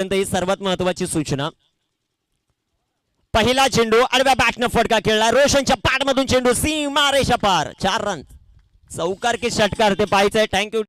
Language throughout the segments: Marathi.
ही सर्वात महत्त्वाची सूचना. पहिला चेंडू आडव्या बॅटनं फटका खेळला, रोशनच्या पाठमधून चेंडू सीमा रेषा पार, 4 रन. चौकार की षटकार ते पाहायचंय. थँक्यू.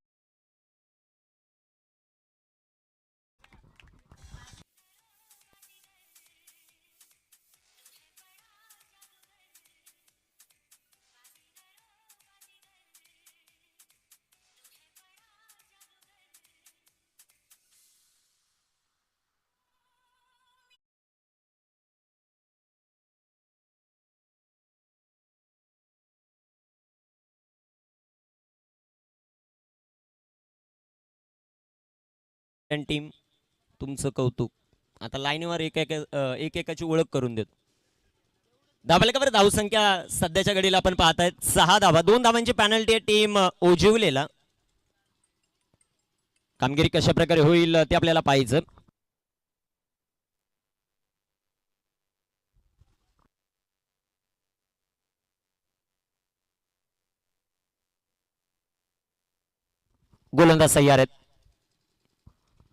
टीम तुमचं कौतुक. आता लाईनीवर एकेकाची ओळख करून देतो. धावले का बरं धावसंख्या सध्याच्या घडीला आपण पाहतायत 6 धावा. 2 धावांची पॅनल्टी आहे टीम ओजिवलेला. कामगिरी कशा प्रकारे होईल ते आपल्याला पाहायचं. गोलंदाज तयार आहेत.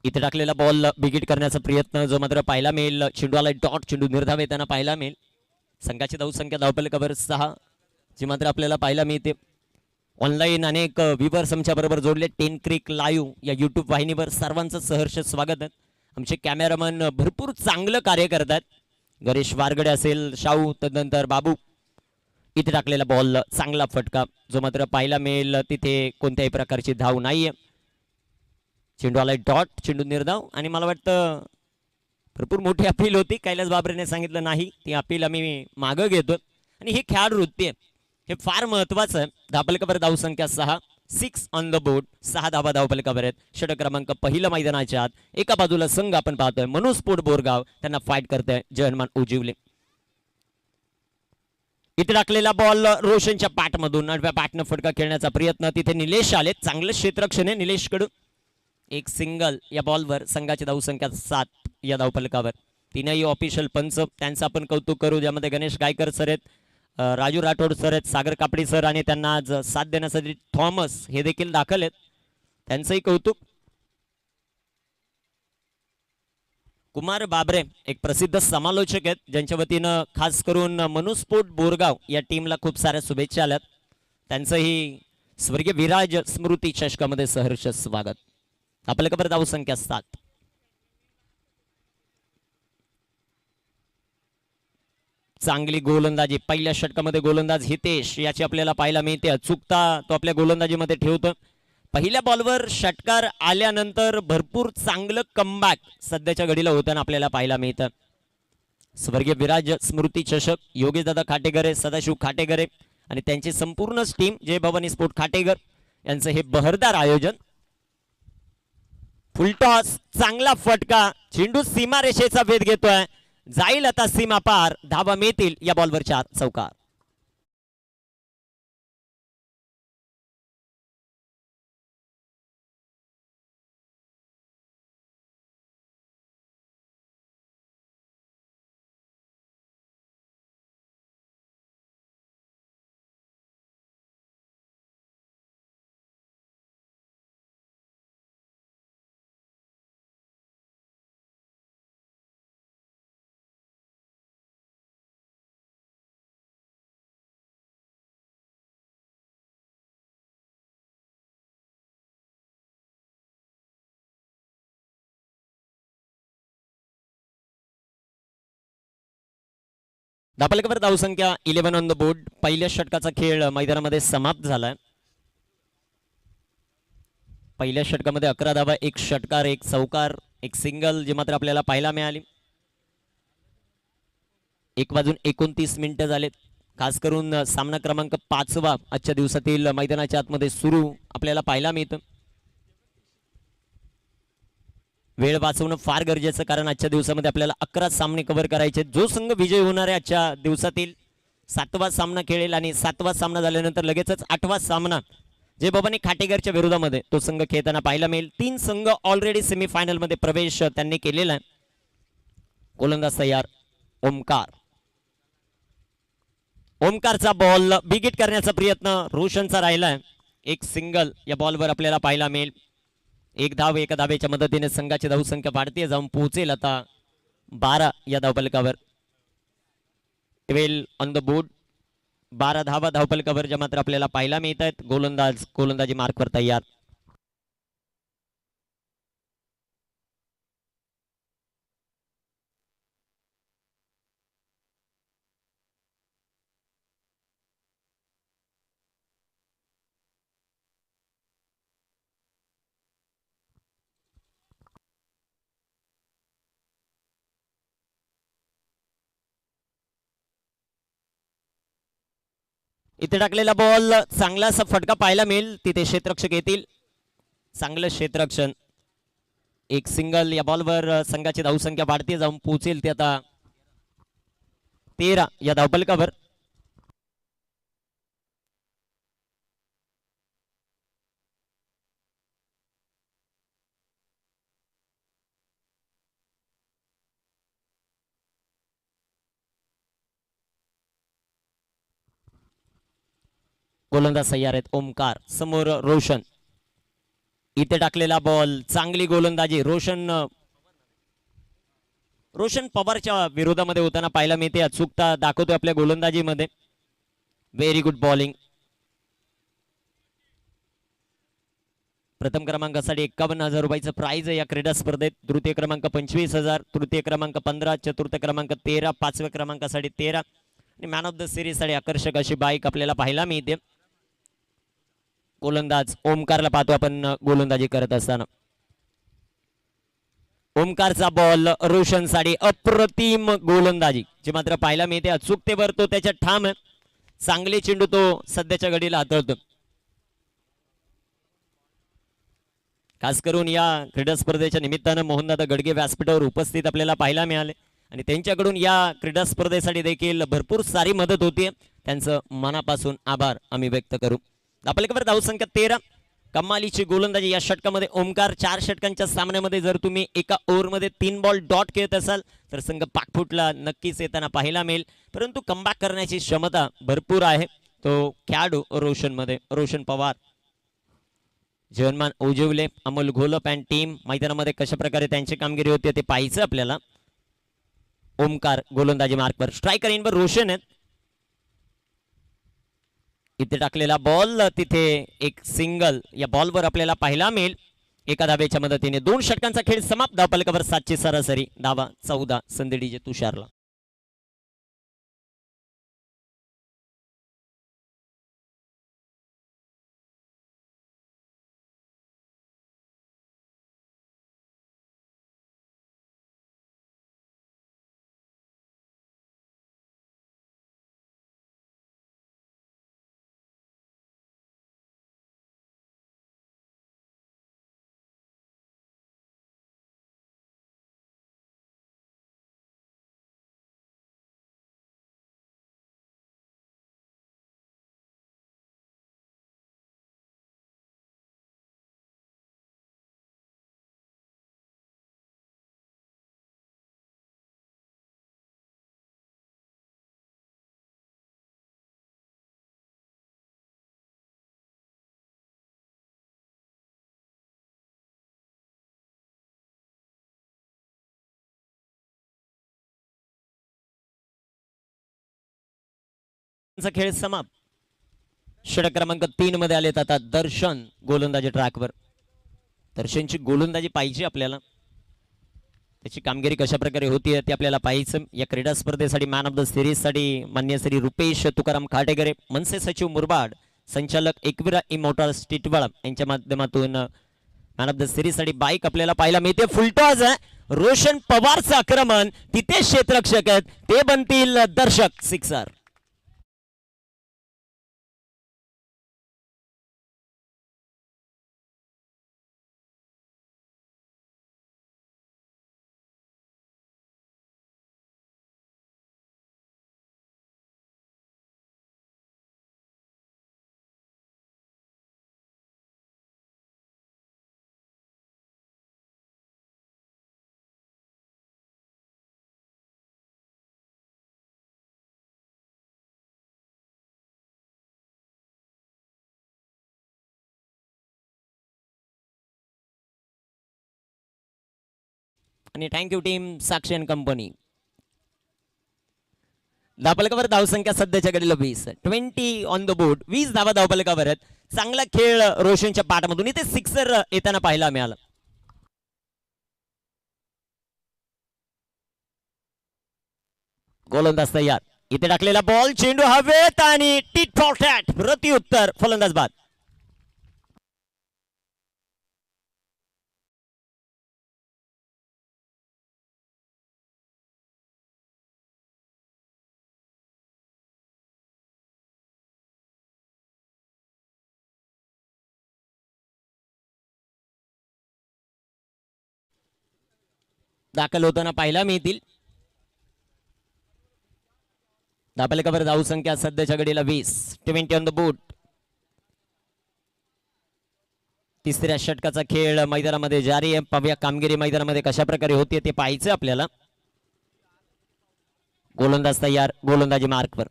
इथे टाकलेला बॉल बिगिट करण्याचा प्रयत्न जो मात्र पाहायला मिळेल. चेंडूला डॉट, चेंडू निर्धाव येताना पाहायला मिळेल. संघाची धावसंख्या धावफलकावर 6 जी मात्र आपल्याला पाहायला मिळते. ऑनलाईन अनेक व्ह्यूअर्स आमच्या बरोबर जोडले. 10 क्रिक लाईव्ह या यूट्यूब वाहिनीवर सर्वांचं सहर्ष स्वागत आहे. आमचे कॅमेरामन भरपूर चांगलं कार्य करतात. गणेश वारगडे असेल, शाहू, तदनंतर बाबू. इथे टाकलेला बॉल चांगला फटका जो मात्र पाहायला मिळेल. तिथे कोणत्याही प्रकारची धाव नाहीये. चेंडू आलाय डॉट, चेंडू निर्धाव. आणि मला वाटतं भरपूर मोठी अपील होती. कैलास बाबरेने सांगितलं नाही, ती अपील आम्ही मागं घेतो. आणि ही खेळ वृत्ती आहे, हे फार महत्वाचं आहे. धावफलकावर धावसंख्या 6 ऑन द बोर्ड. 6 धावा धावफलकावर आहेत. षटक क्रमांक पहिलं मैदानाच्या आत. एका बाजूला संघ आपण पाहतोय मनोस्पोर्ट बोरगाव, त्यांना फाईट करतोय जयहनुमान उजिवले. इथे टाकलेला बॉल रोशनच्या पाठमधून आडव्या बॅटनं फटका खेळण्याचा प्रयत्न. तिथे निलेश आले, चांगलं क्षेत्ररक्षण आहे निलेशकडून. एक सिंगल या बॉलवर. संघाची धावसंख्या 7 या धावफलकावर. तीनही ऑफिशियल पंच, त्यांचं आपण कौतुक करू. ज्यामध्ये गणेश गायकर सर आहेत, राजू राठोड सर आहेत, सागर कापडी सर, आणि त्यांना आज साथ देण्यासाठी थॉमस हे देखील दाखल आहेत, त्यांचंही कौतुक. कुमार बाबरे एक प्रसिद्ध समालोचक आहेत, ज्यांच्या वतीनं खास करून मनोस्पोर्ट बोरगाव या टीमला खूप साऱ्या शुभेच्छा आल्यात. त्यांचंही स्वर्गीय विराज स्मृती चषकामध्ये सहर्ष स्वागत. आपल्या खबर धावसंख्या 7. चांगली गोलंदाजी पहिल्या षटकामध्ये. गोलंदाज हितेश याची आपल्याला पाहायला मिळते. अचूकता तो आपल्या गोलंदाजीमध्ये ठेवतो. पहिल्या बॉलवर षटकार आल्यानंतर भरपूर चांगलं कमबॅक सध्याच्या घडीला होताना आपल्याला पाहायला मिळतं. स्वर्गीय विराज स्मृती चषक योगेश दादा खाटेगरे, सदाशिव खाटेगरे आणि त्यांची संपूर्ण टीम, जय भवानी स्पोर्ट खाटेगर यांचं हे बहरदार आयोजन. फुलटॉस, चांगला फटका, चेंडू सीमा रेषेचा वेध घेतोय, जाईल आता सीमा पार, धावा मिळतील या बॉलवर 4 चौकार. धावफलकावर धावसंख्या 11 ऑन द बोर्ड. पहिल्या षटकाचा खेळ मैदानामध्ये समाप्त झालाय. पहिल्या षटकामध्ये 11 धावा, 1 षटकार, 1 चौकार, 1 सिंगल जे मात्र आपल्याला पाहायला मिळाली. 1:29 मिनिटं झालेत. खास करून सामना क्रमांक 5वा आजच्या दिवसातील मैदानाच्या आतमध्ये सुरू आपल्याला पाहायला मिळतं. वेळ वाचवणं फार गरजेचं, कारण आजच्या दिवसामध्ये आपल्याला 11 सामने कव्हर करायचे. जो संघ विजय होणार आहे आजच्या दिवसातील 7वा सामना खेळेल आणि 7वा सामना झाल्यानंतर लगेचच 8वा सामना जे भवानी खाटेगरच्या विरोधामध्ये तो संघ खेळताना पाहायला मिळेल. 3 संघ ऑलरेडी सेमीफायनल मध्ये प्रवेश त्यांनी केलेला आहे. गोलंदाज तयार ओमकार. ओमकारचा बॉल बिगिट करण्याचा प्रयत्न रोशनचा राहिलाय. 1 सिंगल या बॉलवर आपल्याला पाहायला मिळेल. एक धाव एका धावेच्या मदतीने संघाची धावसंख्या वाढते जाऊन पोहोचेल आता 12 या धावफलकावर. 12 ऑन द बोर्ड. 12 धावा धावफलकावर ज्या मात्र आपल्याला पाहायला मिळत आहेत. गोलंदाजी मार्कवर तयार. इथे टाकलेला बॉल चांगला असा फटका पाहायला मिळेल. तिथे क्षेत्ररक्षक येतील. चांगलं क्षेत्ररक्षण. एक सिंगल या बॉलवर संघाची धावसंख्या वाढते जाऊन पोहोचेल ते आता 13 या धावफलकावर. गोलंदाज तयार आहेत. ओमकार समोर रोशन. इथे टाकलेला बॉल चांगली गोलंदाजी. रोशन पवारच्या विरोधामध्ये होताना पाहायला मिळते. अचूकता दाखवतोय आपल्या गोलंदाजीमध्ये. Very good bowling. प्रथम क्रमांकासाठी 51,000 रुपयाचं प्राइज आहे या क्रीडा स्पर्धेत. तृतीय क्रमांक 25,000, तृतीय क्रमांक 15, चतुर्थ क्रमांक 13, पाचव्या क्रमांकासाठी 13 आणि मॅन ऑफ द सिरीज साठी आकर्षक अशी बाईक आपल्याला पाहायला मिळते. गोलंदाज ओमकारला पाहतो आपण गोलंदाजी करत असताना. ओमकारचा बॉल रोशन साठी अप्रतिम गोलंदाजी जी मात्र पाहायला मिळते. अचूकतेवर तो त्याच्या ठाम आहे. चांगले चेंडू तो सध्याच्या घडीला हाताळतो. खास करून या क्रीडा स्पर्धेच्या निमित्तानं मोहनदादा गडगे व्यासपीठावर उपस्थित आपल्याला पाहायला मिळाले आणि त्यांच्याकडून या क्रीडा स्पर्धेसाठी देखील भरपूर सारी मदत होती. त्यांचं मनापासून आभार आम्ही व्यक्त करू. आपल्याकडे धावसंख्या 13. कमालीची गोलंदाजी या षटकामध्ये ओमकार. 4 षटकांच्या सामन्यामध्ये जर तुम्ही एका ओव्हरमध्ये 3 बॉल डॉट खेळत असाल तर संघ पाकफुटला नक्कीच येताना पाहायला मिळेल. परंतु कमबॅक करण्याची क्षमता भरपूर आहे तो खेळाडू रोशन पवार. जीवनमान उजवले, अमोल घोलप अँड टीम मैदानामध्ये कशा प्रकारे त्यांची कामगिरी होती ते पाहायचं आपल्याला. ओमकार गोलंदाजी मार्कवर. स्ट्रायकर इनवर रोशन आहेत. इथे टाकलेला बॉल तिथे एक सिंगल या बॉलवर आपल्याला पाहायला मिळेल. एका धावेच्या मदतीने 2 षटकांचा खेळ समाप्त. धावफलकावर 7ची सरासरी. धावा 14 संदेडीजे तुषारला. खेळ समाप्त. षटक क्रमांक 3 मध्ये आलेत आता दर्शन गोलंदाजी ट्रॅकवर. दर्शनची गोलंदाजी पाहिजे आपल्याला. त्याची कामगिरी कशा प्रकारे होती ते आपल्याला पाहायचं. या क्रीडा स्पर्धेसाठी मॅन ऑफ द सिरीज साठी मान्य श्री रुपेश तुकाराम खाटेगरे, मनसे सचिव मुरबाड, संचालक एकविरा इमोटर्स टिटवाळा यांच्या माध्यमातून मॅन ऑफ द सिरीज साठी बाईक आपल्याला पाहायला मिळते. फुलटॉस आहे. रोशन पवारचं आक्रमण. तिथे क्षेत्ररक्षक आहेत ते बनतील दर्शक. सिक्सर. आणि thank you team Sakshi and company. धावफलकावर धावसंख्या सध्याच्या घडीला 20. 20 ऑन द बोर्ड. 20 धावा धावफलकावर आहेत. चांगला खेळ रोशनच्या पाठमधून इथे सिक्सर येताना पाहायला मिळाला. गोलंदाज तयार. इथे टाकलेला बॉल, चेंडू हवेत आणि टिट फॉर टॅट प्रत्युत्तर फलंदाज बाद. दाखल होताना पाहायला मिळतील. धावफलकावर धावसंख्या सध्याच्या घडीला 20. 20 ऑन द बोर्ड. तिसऱ्या षटकाचा खेळ मैदानामध्ये जारी आहे. पाहूया कामगिरी मैदानामध्ये कशा प्रकारे होते ते पाहायचं आपल्याला. गोलंदाज तयार. गोलंदाजी मार्कवर.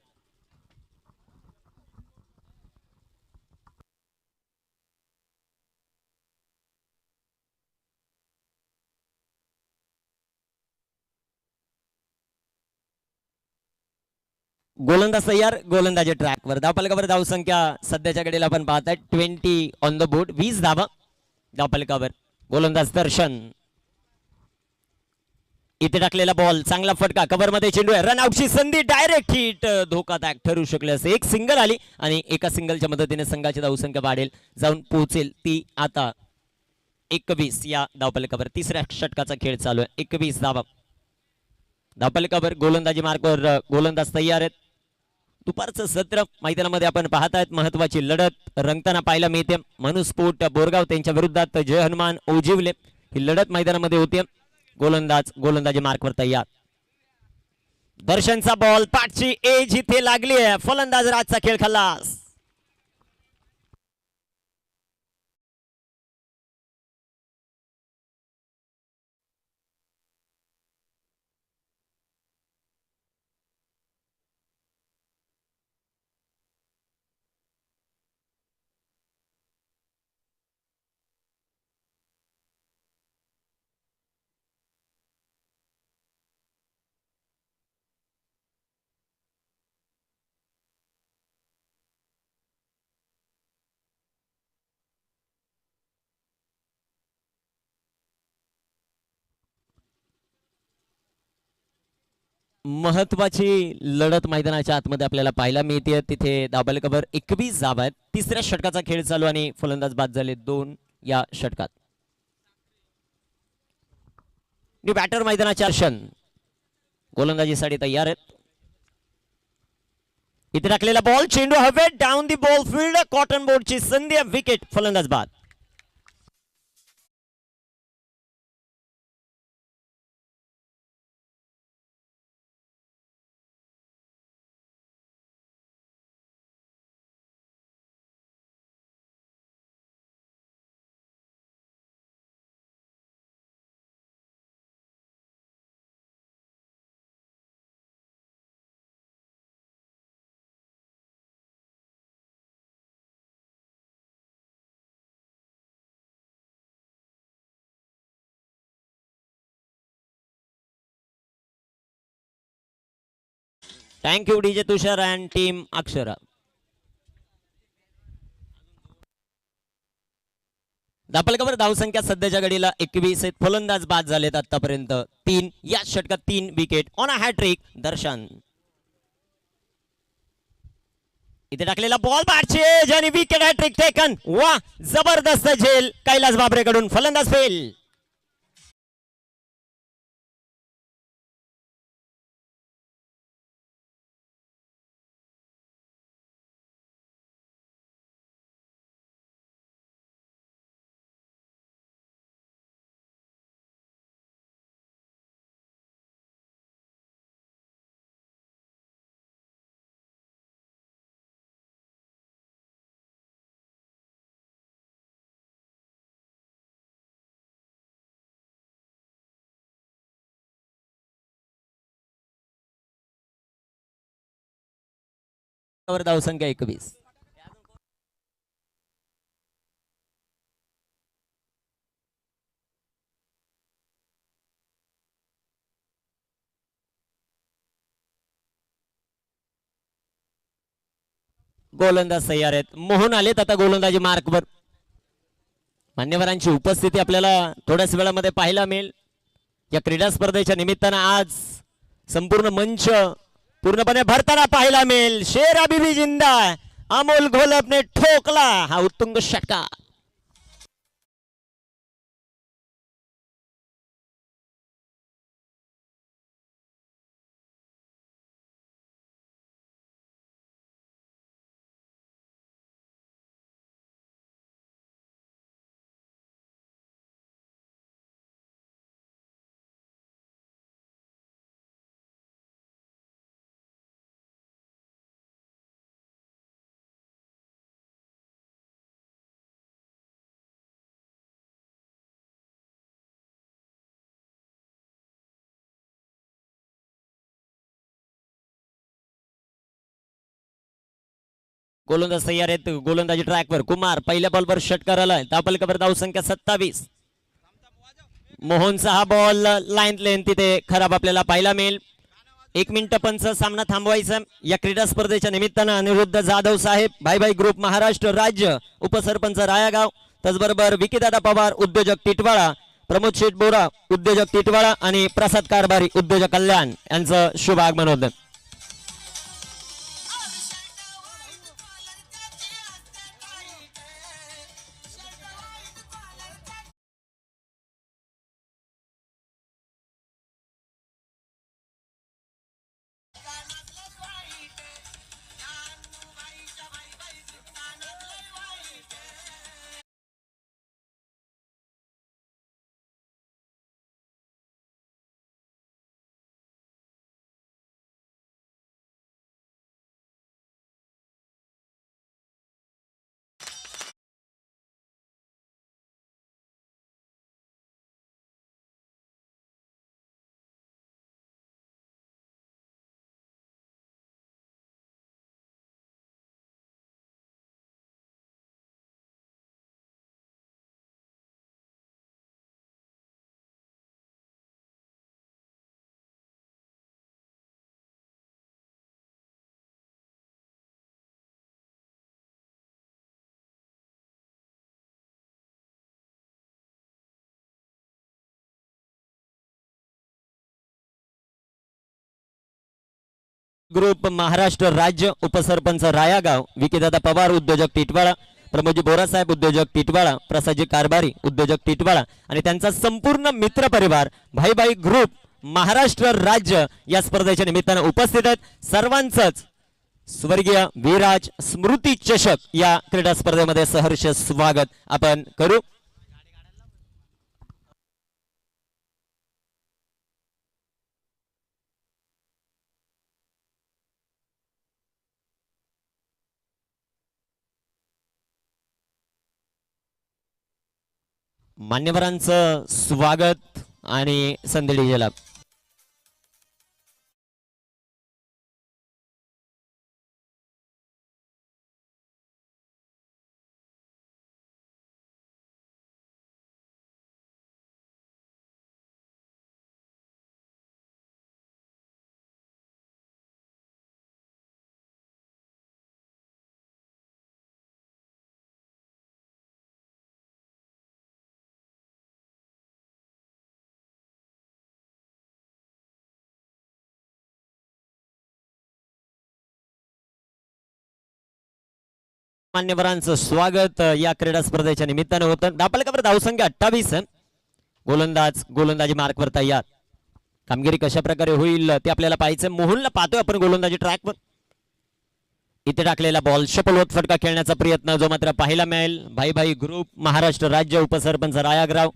गोलंदाज तयार. गोलंदाजी ट्रॅकवर. धावफलकावर धावसंख्या सध्याच्या घडीला आपण पाहताय 20 ऑन द बोर्ड. 20 धावा धावफलकावर. गोलंदाज दर्शन. इथे टाकलेला बॉल, चांगला फटका, कव्हर मध्ये चेंडू आहे, रनआउटची संधी, डायरेक्ट हिट, धोकादायक ठरू शकले असे. एक सिंगल आली आणि एका सिंगलच्या मदतीने संघाची धावसंख्या वाढेल, जाऊन पोहोचेल ती आता 21 या धावफलकावर. तिसऱ्या षटकाचा खेळ चालू आहे. 21 धावा धावफलकावर. गोलंदाजी मार्कवर गोलंदाज तयार आहेत. दुपारचं सत्र मैदानामध्ये आपण पाहतायत. महत्वाची लढत रंगताना पाहायला मिळते. मनुस्फोट बोरगाव त्यांच्या विरुद्धात जय हनुमान ओजिवले ही लढत मैदानामध्ये होते. गोलंदाजी मार्कवर तयार. दर्शनचा बॉल, पाठची एज इथे लागली आहे. फलंदाज राजचा खेळ खल्लास. महत्वाची लढत मैदानाच्या आतमध्ये आपल्याला पाहायला मिळते. तिथे धावफलकावर 21 धावा आहेत. तिसऱ्या षटकाचा खेळ चालू आणि फलंदाज बाद झाले 2 या षटकात. बॅटर मैदानाच्या दर्शन गोलंदाजीसाठी तयार आहेत. इथे टाकलेला बॉल, चेंडू हवेत, down the ball field, caught and बोर्डची संधी, विकेट, फलंदाज बाद. Thank you DJ Tushar and team Akshara. धावफलकावर धावसंख्या सध्याच्या घडीला 21 आहेत. फलंदाज बाद झालेत आतापर्यंत 3 या षटकात 3 विकेट ऑन अ हॅट्रिक. दर्शन इथे टाकलेला बॉल, बारचेज आणि विकेट, हॅट्रिक टेकन. वा, जबरदस्त झेल कैलास बाबरेकडून. फलंदाज फेल. धावसंख्या 21. गोलंदाज तयार आहेत. मोहन आलेत आता गोलंदाजी मार्कवर. मान्यवरांची उपस्थिती आपल्याला थोड्याच वेळामध्ये पाहायला मिळेल. या क्रीडा स्पर्धेच्या निमित्तानं आज संपूर्ण मंच पूर्णपणे भरताना पाहायला मिळेल. शेर अभी भी जिंदा, अमोल घोलपने ठोकला हा उत्तुंग षटकार. गोलंदाज तयार आहेत. गोलंदाजी ट्रॅकवर कुमार पहिल्या बॉलवर षटकार आलाय. धावफलकावर धाव संख्या 27. मोहनचा हा बॉल लाईन लेन तिथे खराब आपल्याला पाहायला मिळेल. 1 मिनिट पंच सामना थांबवायचा या क्रीडा स्पर्धेच्या निमित्तानं. अनिरुद्ध जाधव साहेब, भाई भाई ग्रुप महाराष्ट्र राज्य, उपसरपंच रायागाव, त्याचबरोबर विकीदादा पवार उद्योजक टिटवाळा, प्रमोद शेठ बोरा उद्योजक टिटवाळा आणि प्रसाद कारभारी उद्योजक कल्याण यांचं शुभ आगमन होतं. ग्रुप महाराष्ट्र राज्य, उपसरपंच रायागाव, विकीदादा पवार उद्योजक टिटवाळा, प्रमोदजी बोरासाहेब उद्योजक टिटवाळा, प्रसादजी कारभारी उद्योजक टिटवाळा आणि त्यांचा संपूर्ण मित्र परिवार भाई भाई ग्रुप महाराष्ट्र राज्य या स्पर्धेच्या निमित्तानं उपस्थित आहेत. सर्वांचंच स्वर्गीय विराज स्मृती चषक या क्रीडा स्पर्धेमध्ये सहर्ष स्वागत आपण करू. मान्यवरांचं स्वागत आणि संधी डीजेला. मान्यवरांचं स्वागत या क्रीडा स्पर्धेच्या निमित्तानं होतं. धावफलकावर धावसंख्या 28. गोलंदाजी मार्कवर तयार. कामगिरी कशा प्रकारे होईल ते आपल्याला पाहायचं. मोहनला पाहतोय आपण गोलंदाजी ट्रॅकवर. इथे टाकलेला बॉल शपलवत फटका खेळण्याचा प्रयत्न जो मात्र पाहायला मिळेल. भाई भाई ग्रुप महाराष्ट्र राज्य, उपसरपंच रायागाव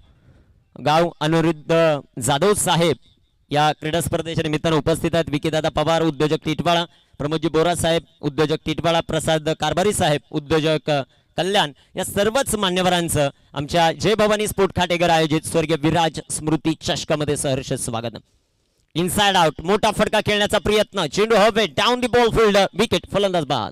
गाव, अनिरुद्ध जाधव साहेब या क्रीडा स्पर्धेच्या निमित्तानं उपस्थित आहेत. विकीदादा पवार उद्योजक टिटवाळा, प्रमोदजी बोरा साहेब उद्योजक टिटवाळा, प्रसाद कारभारी साहेब उद्योजक कल्याण या सर्वच मान्यवरांचं आमच्या जय भवानी स्पोर्ट खाटेगर आयोजित स्वर्गीय विराज स्मृती चषकामध्ये सहर्ष स्वागत. इनसाइड आउट मोठा फटका खेळण्याचा प्रयत्न, चेंडू हवे, down the ball field, wicket, फलंदाज बाद.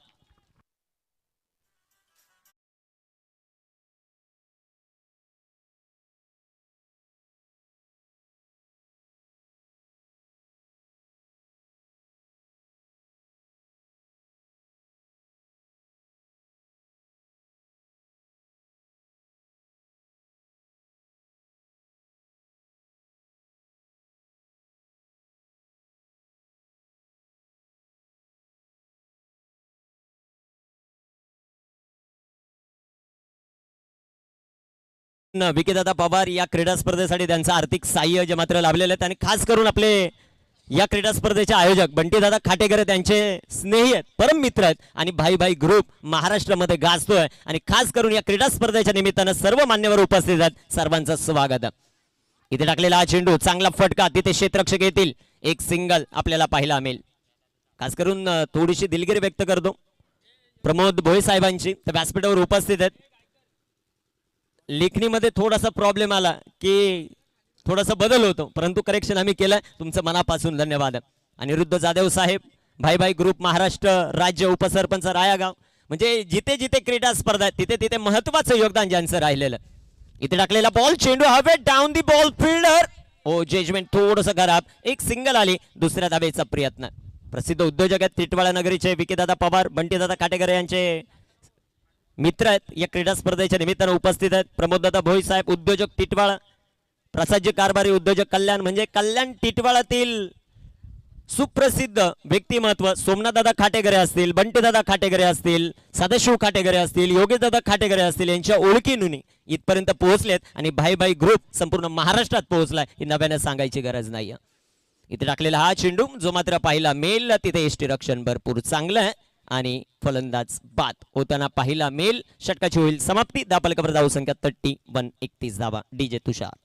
विकीदादा पवार या क्रीडा स्पर्धेसाठी त्यांचं आर्थिक साह्य जे मात्र लाभलेलं आहे आणि खास करून आपले या क्रीडा स्पर्धेचे आयोजक बंटीदादा खाटेकर त्यांचे स्नेही आहेत, परम मित्र आहेत आणि भाई भाई ग्रुप महाराष्ट्रामध्ये गाजतोय आणि खास करून या क्रीडा स्पर्धेच्या निमित्तानं सर्व मान्यवर उपस्थित आहेत. सर्वांचं स्वागत. इथे टाकलेला हा चेंडू चांगला फटका, तिथे क्षेत्ररक्षक येतील, एक सिंगल आपल्याला पाहायला मिळेल. खास करून थोडीशी दिलगिरी व्यक्त करतो प्रमोद भोई साहेबांची, त्या व्यासपीठावर उपस्थित आहेत. लेखणीमध्ये थोडासा प्रॉब्लेम आला की थोडासा बदल होतो, परंतु करेक्शन आम्ही केलं. तुमचं मनापासून धन्यवाद. अनिरुद्ध जाधव साहेब, भाई भाई ग्रुप महाराष्ट्र राज्य, उपसरपंच रायागाव, म्हणजे जिथे जिथे क्रीडा स्पर्धा आहेत तिथे तिथे महत्वाचं योगदान ज्यांचं राहिलेलं. इथे टाकलेला बॉल, चेंडू हवे, डाऊन दी बॉल, फिल्डर ओ जजमेंट थोडंसं खराब, एक सिंगल आली, दुसऱ्या धावेचा प्रयत्न. प्रसिद्ध उद्योजक आहेत टिटवाळा नगरीचे विकीदादा पवार, बंटीदादा खाटेकर यांचे मित्र आहेत, या क्रीडा स्पर्धेच्या निमित्तानं उपस्थित आहेत. प्रमोददादा भोई साहेब, उद्योजक टिटवाळा, प्रसादजी कारभारी उद्योजक कल्याण, म्हणजे कल्याण टिटवाळातील सुप्रसिद्ध व्यक्तिमत्व सोमनाथदादा खाटेकरे असतील, बंटीदादा खाटेकरे असतील, सदाशिव खाटेकरे असतील, योगेशदादा खाटेकरे असतील, यांच्या ओळखीनुनी इथपर्यंत पोहोचलेत आणि भाई भाई ग्रुप संपूर्ण महाराष्ट्रात पोहोचलाय ही नव्याने सांगायची गरज नाही. इथे टाकलेला हा चेंडू जो मात्र पाहिला मेल, तिथे यष्टी रक्षण भरपूर चांगलं आहे आणि फलंदाज बाद होताना पाहिला मेल. षटकाची होईल समाप्ती. दापलकावर धाव संख्या 31 धावा. डीजे तुषार.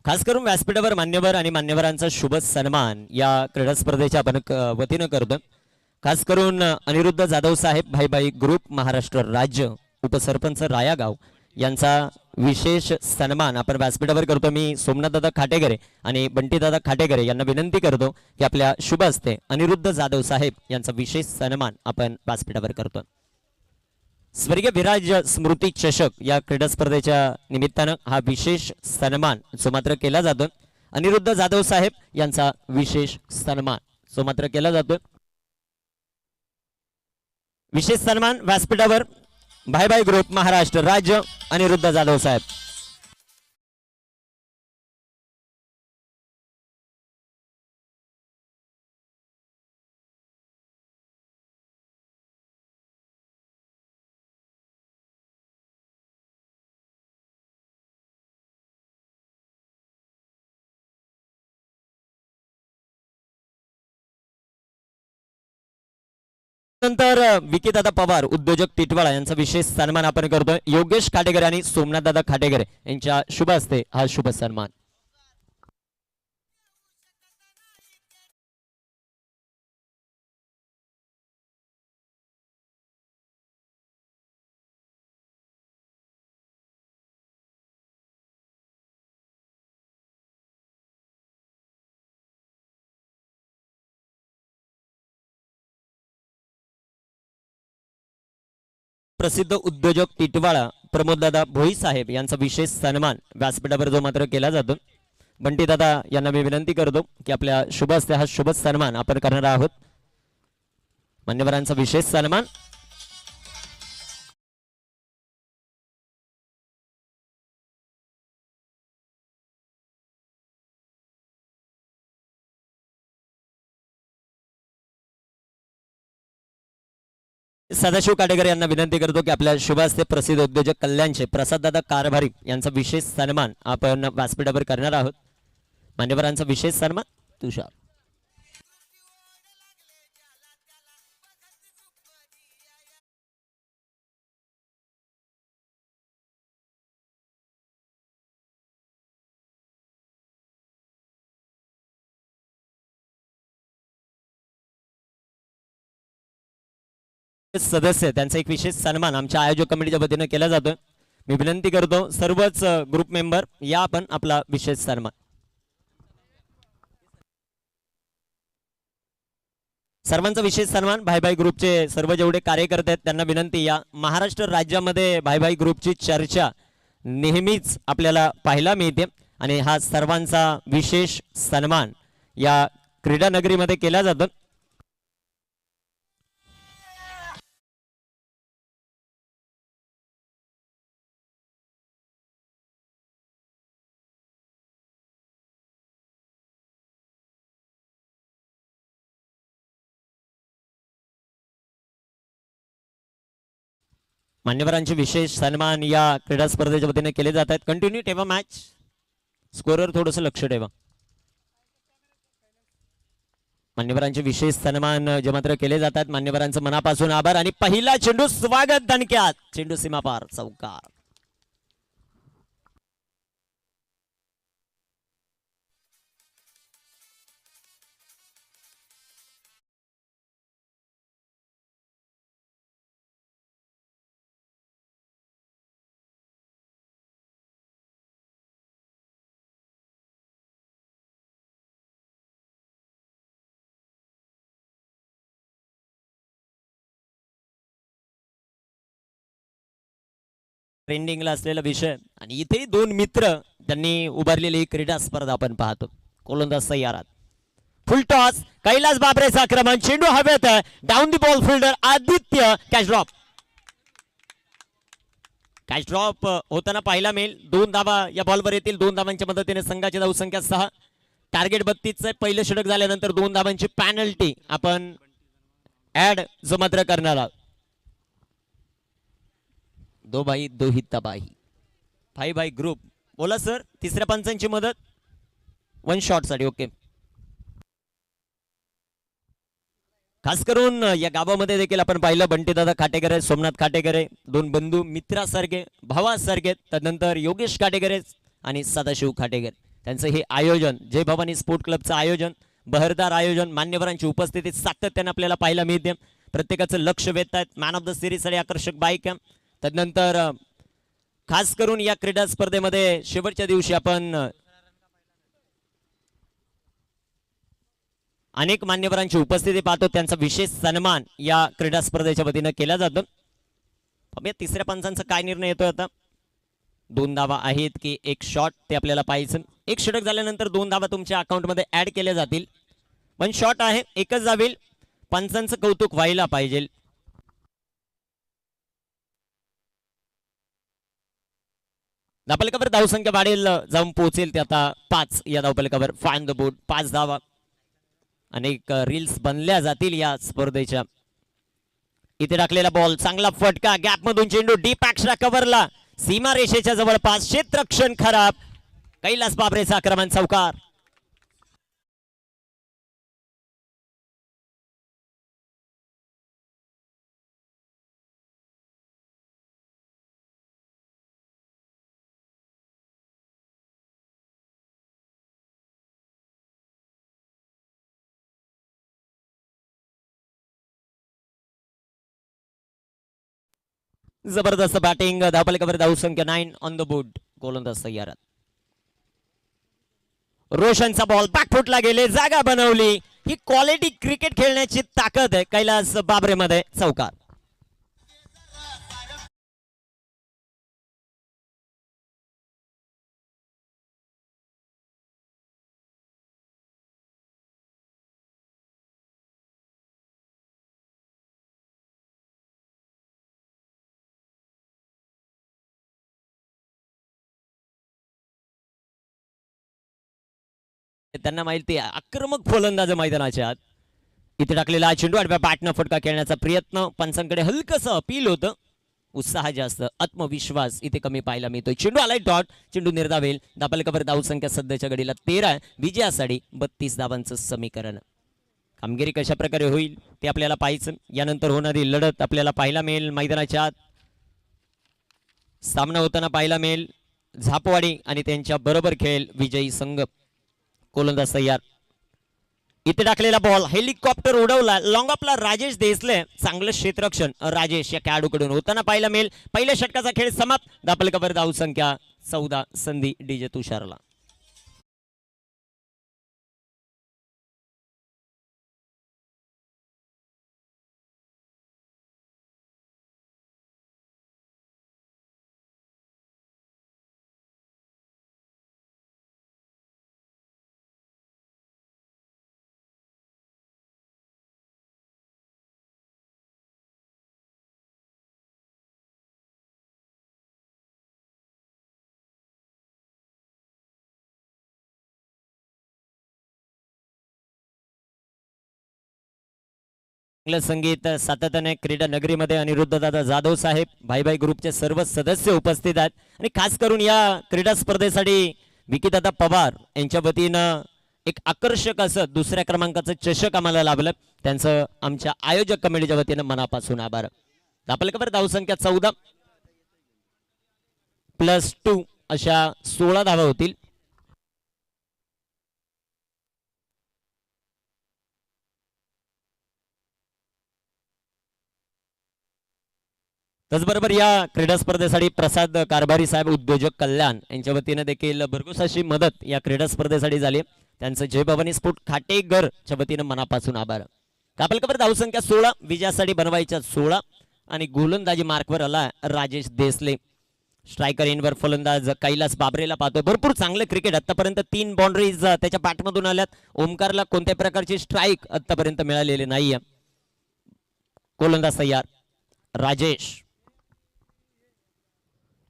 खास करून व्यासपीठावर मान्यवर आणि मान्यवरांचा शुभ सन्मान या क्रीडा स्पर्धेच्या आपण वतीनं करतो. खास करून अनिरुद्ध जाधव साहेब, भाई भाई ग्रुप महाराष्ट्र राज्य, उपसरपंच रायागाव यांचा विशेष सन्मान आपण व्यासपीठावर करतो. मी सोमनाथदादा खाटेकरे आणि बंटीदादा खाटेकरे यांना विनंती करतो की आपल्या शुभ हस्ते अनिरुद्ध जाधव साहेब यांचा विशेष सन्मान आपण व्यासपीठावर करतो. स्वर्गीय विराज स्मृती चषक या क्रीडा स्पर्धेच्या निमित्तानं हा विशेष सन्मान जो मात्र केला जातो. अनिरुद्ध जाधव साहेब यांचा विशेष सन्मान जो मात्र केला जातो. विशेष सन्मान व्यासपीठावर भाई भाई ग्रुप महाराष्ट्र राज्य, अनिरुद्ध जाधव साहेब. नंतर विकीदादा पवार, उद्योजक टिटवाळा यांचा विशेष सन्मान आपण करतोय. योगेश खाटेकर आणि सोमनाथदादा खाटेकर यांच्या शुभ हस्ते हा शुभ सन्मान. प्रसिद्ध उद्योजक टिटवाळा प्रमोददादा भोई साहेब यांचा विशेष सन्मान व्यासपीठावर जो मात्र केला जातो. बंटीदादा यांना मी विनंती करतो की आपल्या शुभ हस्ते हा शुभ सन्मान आपण करणार आहोत. मान्यवरांचा विशेष सन्मान. सदाशिव काटेकर यांना विनंती करतो की आपल्या शुभ हस्ते प्रसिद्ध उद्योजक कल्याणचे प्रसाददादा कारभारी यांचा विशेष सन्मान आपण व्यासपीठावर करणार आहोत. मान्यवरांचा विशेष सन्मान. तुषार. सदस्य त्यांचा एक विशेष सन्मान आमच्या आयोजक कमिटीच्या वतीने केला जातोय. मी विनंती करतो सर्वच ग्रुप मेंबर या आपण आपला विशेष सन्मान. सर्वांचा विशेष सन्मान भाई भाई ग्रुपचे सर्व जेवढे कार्यकर्ते आहेत त्यांना विनंती. या महाराष्ट्र राज्यामध्ये भाई भाई ग्रुपची चर्चा नेहमीच आपल्याला पाहायला मिळते आणि हा सर्वांचा विशेष सन्मान या क्रीडा नगरीमध्ये केला जातो. मान्यवरांचे विशेष सन्मान या क्रीडा स्पर्धेच्या वतीने केले जात आहेत. कंटिन्यू ठेवा मॅच, स्कोरवर थोडंसं लक्ष ठेवा. मान्यवरांचे विशेष सन्मान जे मात्र केले जातात मान्यवरांचं मनापासून आभार. आणि पहिला चेंडू स्वागत दणक्यात, चेंडू सीमापार चौकार. ट्रेंडिंगला असलेला विषय आणि इथे दोन मित्र त्यांनी उभारलेली क्रीडा स्पर्धा आपण पाहतो. गोलंदाज तयारात, फुल टॉस, कैलास बाबरेचा आक्रमण, चेंडू हवेत, down the ball fielder Aditya, catch drop. Catch drop होताना पाहायला मिळेल. 2 धावा या बॉलवर येतील. 2 धावांच्या मदतीने संघाची धावसंख्या 6. टार्गेट 32 पहिलं षटक झाल्यानंतर 2 धावांची पॅनल्टी आपण ऍड जो मात्र करणार आहोत. दो भाई दो ही तबाही. भाई भाई ग्रुप बोला सर. तिसऱ्या पंचांची मदत 1 शॉट साठी. ओके. खास करून या गावामध्ये देखील आपण पाहिलं बंटीदादा खाटेकर, सोमनाथ खाटेकर, 2 बंधू मित्रासारखे भावासारखे. त्यानंतर योगेश खाटेकर आणि सदाशिव खाटेकर. त्यांचं हे आयोजन जय भवानी स्पोर्ट क्लबचं आयोजन, बहरदार आयोजन, मान्यवरांची उपस्थिती सातत्याने आपल्याला पाहायला मिळते. प्रत्येकाचं लक्ष वेधतायत. मॅन ऑफ द सिरीज साठी आकर्षक बाईक. त्यानंतर खास करून या क्रीडा स्पर्धेमध्ये शेवटच्या दिवशी आपण अनेक मान्यवरांची उपस्थिती पाहतो. त्यांचा विशेष सन्मान या क्रीडा स्पर्धेच्या वतीने केला जातो. तिसऱ्या पंचांचा काय निर्णय येतोय आता. 2 धावा आहेत की 1 शॉट ते आपल्याला पाहायचं. 1 षटक झाल्यानंतर 2 धावा तुमच्या अकाउंटमध्ये ऍड केल्या जातील. 1 शॉट आहे, 1च जाईल. पंचांचं कौतुक व्हायला पाहिजे. धावफलकावर धावसंख्या वाढेल, जाऊन पोहोचेल ते आता 5 या धावफलकावर. फाइन द बोर्ड 5 धावा. अनेक रील्स बनल्या जातील या स्पर्धेच्या. इथे टाकलेला बॉल, चांगला फटका, गॅप मधून चेंडू डीप एक्स्ट्रा कव्हरला, सीमा रेषेच्या जवळपास, क्षेत्ररक्षण खराब, कैलास बाबरेचा आक्रमण, चौकार. जबरदस्त बॅटिंग. धावफलकावर धावसंख्या 9 ऑन द बोर्ड. गोलंदाज तयार. रोशनचा बॉल बॅकफुटला गेले, जागा बनवली. ही क्वालिटी क्रिकेट खेळण्याची ताकद आहे कैलास बाबरे मध्ये, चौकार. त्यांना माहिती आहे आक्रमक फलंदाज मैदानाच्या आत. इथे टाकलेला चेंडू आडव्या बॅटनं फटका खेळण्याचा प्रयत्न. पंचांकडे हलकसं अपील होतं. उत्साह जास्त, आत्मविश्वास इथे कमी पाहायला मिळतोय. चेंडू आलाय डॉट, चेंडू निर्धावेल. धावफलकावर धावसंख्या सध्याच्या घडीला 13. विजयासाठी 32 धावांचं समीकरण. कामगिरी कशा प्रकारे होईल ते आपल्याला पाहायचं. यानंतर होणारी लढत आपल्याला पाहायला मिळेल मैदानाच्या आत. सामना होताना पाहायला मिळेल झापवाडी आणि त्यांच्या बरोबर खेळ विजयी संघ. गोलंदाज तयार. इथे टाकलेला बॉल हेलिकॉप्टर उडवला लॉंग ऑफला राजेश देसले चांगलं क्षेत्ररक्षण राजेश या खेळाडूकडून होताना पाहायला मिळेल. पहिल्या षटकाचा खेळ समाप्त. धापलकावर धाव संख्या 14 संधी डीजे तुषारला. संगीत सातत्याने क्रीडा नगरीमध्ये अनिरुद्ध दादा जाधव साहेब भाई भाई ग्रुपचे सर्व सदस्य उपस्थित आहेत आणि खास करून या क्रीडा स्पर्धेसाठी विकीदादा पवार यांच्या वतीनं एक आकर्षक असं दुसऱ्या क्रमांकाचं चषक आम्हाला लाभलं. त्यांचं आमच्या आयोजक कमिटीच्या वतीनं मनापासून आभार. आपल्याकडे धावसंख्या 14+2 अशा 16 धावा होतील. त्याचबरोबर या क्रीडा स्पर्धेसाठी प्रसाद कारभारी साहेब उद्योजक कल्याण यांच्या वतीने देखील भरघोस अशी मदत या क्रीडा स्पर्धेसाठी झाली. त्यांचं जय भवानी स्फोट खाटेगरच्या वतीनं मनापासून आभार. कापलकबर धावसंख्या 16 विजयासाठी बनवायच्या 16 आणि गोलंदाजी मार्कवर आला राजेश देसले. स्ट्रायकर इनवर फलंदाज कैलास बाबरेला पाहतोय. भरपूर चांगलं क्रिकेट आतापर्यंत 3 बाउंड्रीज त्याच्या पाठमधून आल्यात. ओमकारला कोणत्या प्रकारची स्ट्राईक आतापर्यंत मिळालेली नाहीये. गोलंदाज तयार राजेश.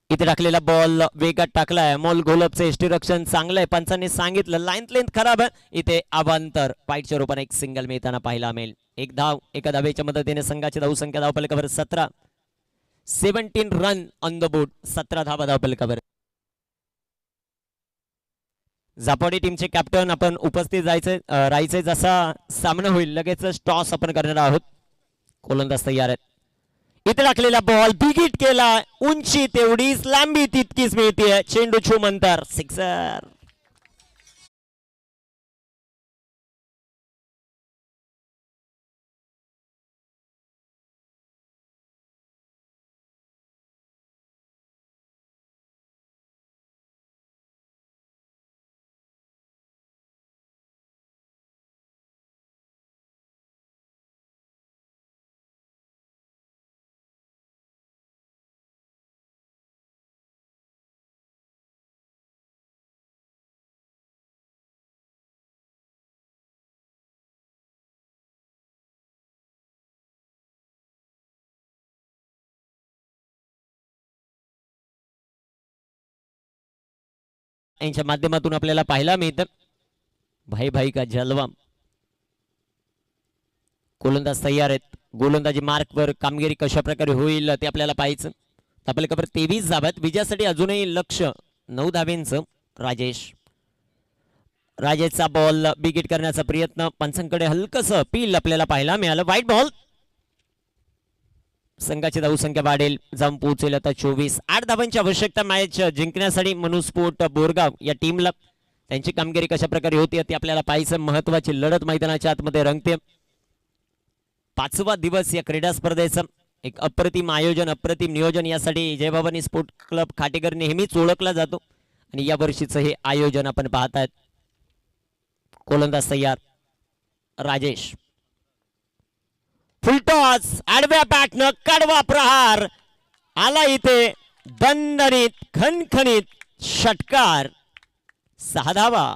इथे टाकलेला बॉल वेगात टाकलाय. मोल गोलपचं यष्टीरक्षण चांगलं आहे. पंचांनी सांगितलं लाईन लेंथ खराब आहे. इथे अवांतर पाईटच्या रूपाने एक सिंगल मिळताना पाहायला मिळेल. एक धाव एका धावेच्या मदतीने संघाची धावसंख्या धावफलकावर 17 रन ऑन द बोर्ड. 17 धावा धावफलकावर. झापोडी टीमचे कॅप्टन आपण उपस्थित राहायचे. जसा सामना होईल लगेच टॉस आपण करणार आहोत. गोलंदाज तयार आहेत. इथे टाकलेला बॉल बिगिट केला. उंची तेवढीच लांबी तितकीच मिळते. चेंडू छूमंतर सिक्सर. यांच्या माध्यमातून आपल्याला पाहायला मिळतं भाई भाई का जलवा. गोलंदाज तयार आहेत. गोलंदाजी मार्कवर कामगिरी कशा प्रकारे होईल ते आपल्याला पाहायचं. आपल्याकडे 23 धाव्यात. विजयासाठी अजूनही लक्ष 9 धावेंचं. राजेशचा बॉल बिगिट करण्याचा प्रयत्न. पंचांकडे हलकस पील आपल्याला पाहायला मिळालं. White ball. संघाची धावसंख्या वाढेल. जाऊन पोहोचेल आता 24. 8 धावांची आवश्यकता मॅच जिंकण्यासाठी मनुस्फोट बोरगाव या टीमला. त्यांची कामगिरी कशा प्रकारे होती ते आपल्याला पाहायचं. महत्वाची लढत मैदानाच्या आतमध्ये रंगते. 5वा दिवस या क्रीडा स्पर्धेचं. एक अप्रतिम आयोजन अप्रतिम नियोजन. यासाठी जय भवानी स्पोर्ट क्लब खाटेकर नेहमीच ओळखला जातो आणि या वर्षीचं हे आयोजन आपण पाहतायत. गोलंदाज तयार राजेश. फुलटॉस आडव्या बॅटनं कडवा प्रहार आला. इथे दणदणीत खणखणीत षटकार. 6 धावा.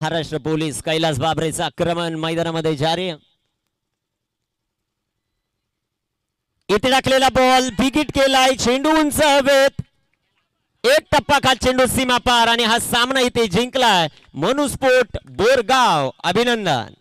महाराष्ट्र पोलीस कैलास बाबरेचं आक्रमण मैदानामध्ये जारी. इथे टाकलेला बॉल बिगिट केलाय. चेंडू उंच हवेत. एक टप्पा खात चेंडू सीमा पार आणि हा सामना इथे जिंकलाय मनुस्फोट बोरगाव. अभिनंदन.